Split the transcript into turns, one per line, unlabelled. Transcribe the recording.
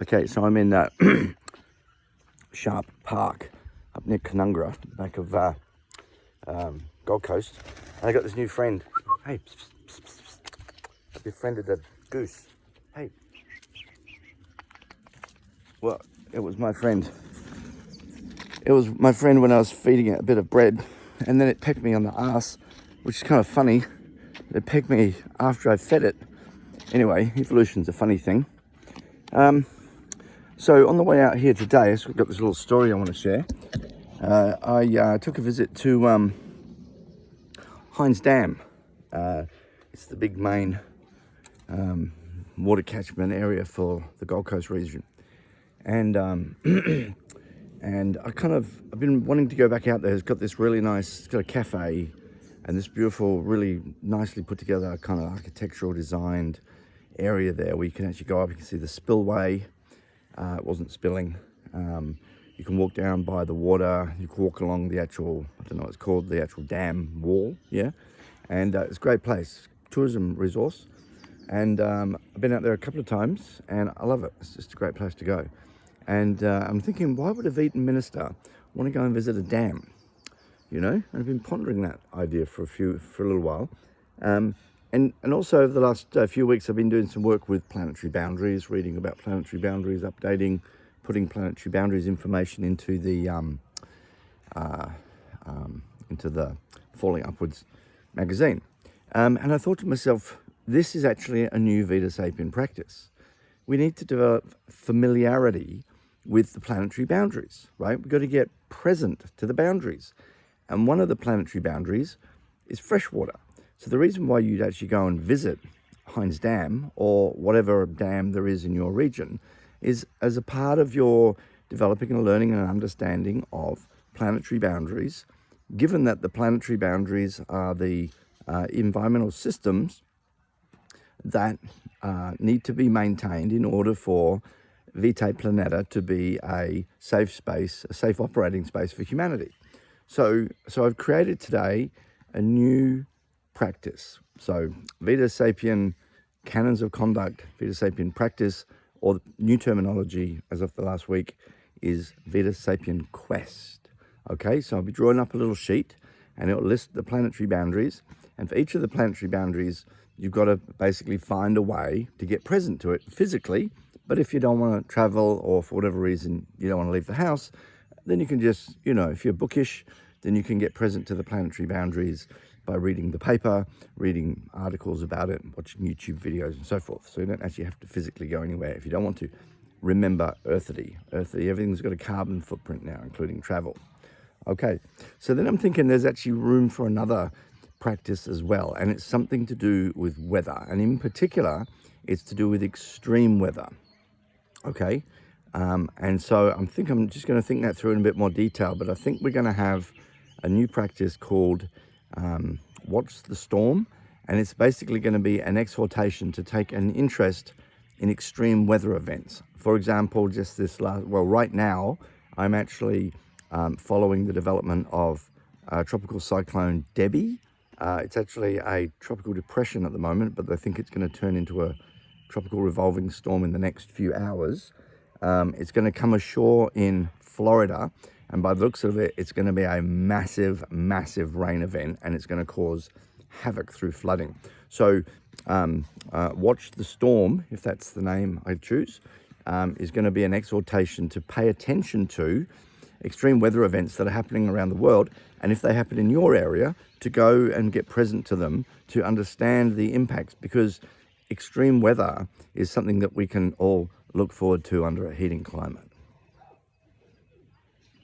Okay, so I'm in Sharp Park up near Canungra, back of Gold Coast. And I got this new friend. Hey, psst, psst, psst, psst. I befriended a goose. Hey. Well, it was my friend. It was my friend when I was feeding it a bit of bread, and then it pecked me on the ass, which is kind of funny. It pecked me after I fed it. Anyway, evolution's a funny thing. So on the way out here today, I've got this little story I want to share. I took a visit to Hines Dam. It's the big main water catchment area for the Gold Coast region. And and I've been wanting to go back out there. It's got this really nice, it's got a cafe and this beautiful, really nicely put together kind of architectural designed area there where you can actually go up, you can see the spillway. It wasn't spilling. You can walk down by the water. You can walk along the actual, I don't know what it's called, the actual dam wall, yeah? And it's a great place, tourism resource. And I've been out there a couple of times and I love it. It's just a great place to go. And I'm thinking, why would a Vitan minister want to go and visit a dam? You know, I've been pondering that idea for a little while. And also over the last few weeks, I've been doing some work with planetary boundaries, reading about planetary boundaries, updating, putting planetary boundaries information into the Falling Upwards magazine. And I thought to myself, this is actually a new Vita Sapien practice. We need to develop familiarity with the planetary boundaries, right? We've got to get present to the boundaries. And one of the planetary boundaries is freshwater. So the reason why you'd actually go and visit Hines Dam or whatever dam there is in your region is as a part of your developing and learning and understanding of planetary boundaries, given that the planetary boundaries are the environmental systems that need to be maintained in order for Vitae Planeta to be a safe space, a safe operating space for humanity. So I've created today a new practice. So Vita Sapien Canons of Conduct, Vita Sapien Practice, or the new terminology as of the last week is Vita Sapien Quest. Okay, so I'll be drawing up a little sheet and it'll list the planetary boundaries. And for each of the planetary boundaries, you've got to basically find a way to get present to it physically. But if you don't want to travel or for whatever reason you don't want to leave the house, then you can just, you know, if you're bookish, then you can get present to the planetary boundaries by reading the paper, reading articles about it, watching YouTube videos and so forth. So you don't actually have to physically go anywhere if you don't want to. Remember, earthity, everything's got a carbon footprint now, including travel. Okay, so then I'm thinking there's actually room for another practice as well, and it's something to do with weather, and in particular, it's to do with extreme weather. Okay, and so I'm just going to think that through in a bit more detail, but I think we're going to have a new practice called Watch the Storm, and it's basically going to be an exhortation to take an interest in extreme weather events. For example, just right now, I'm actually following the development of Tropical Cyclone Debbie. It's actually a tropical depression at the moment, but I think it's going to turn into a tropical revolving storm in the next few hours. It's going to come ashore in Florida, and by the looks of it, it's going to be a massive, massive rain event, and it's going to cause havoc through flooding. So Watch the Storm, if that's the name I choose, is going to be an exhortation to pay attention to extreme weather events that are happening around the world, and if they happen in your area, to go and get present to them, to understand the impacts, because extreme weather is something that we can all look forward to under a heating climate.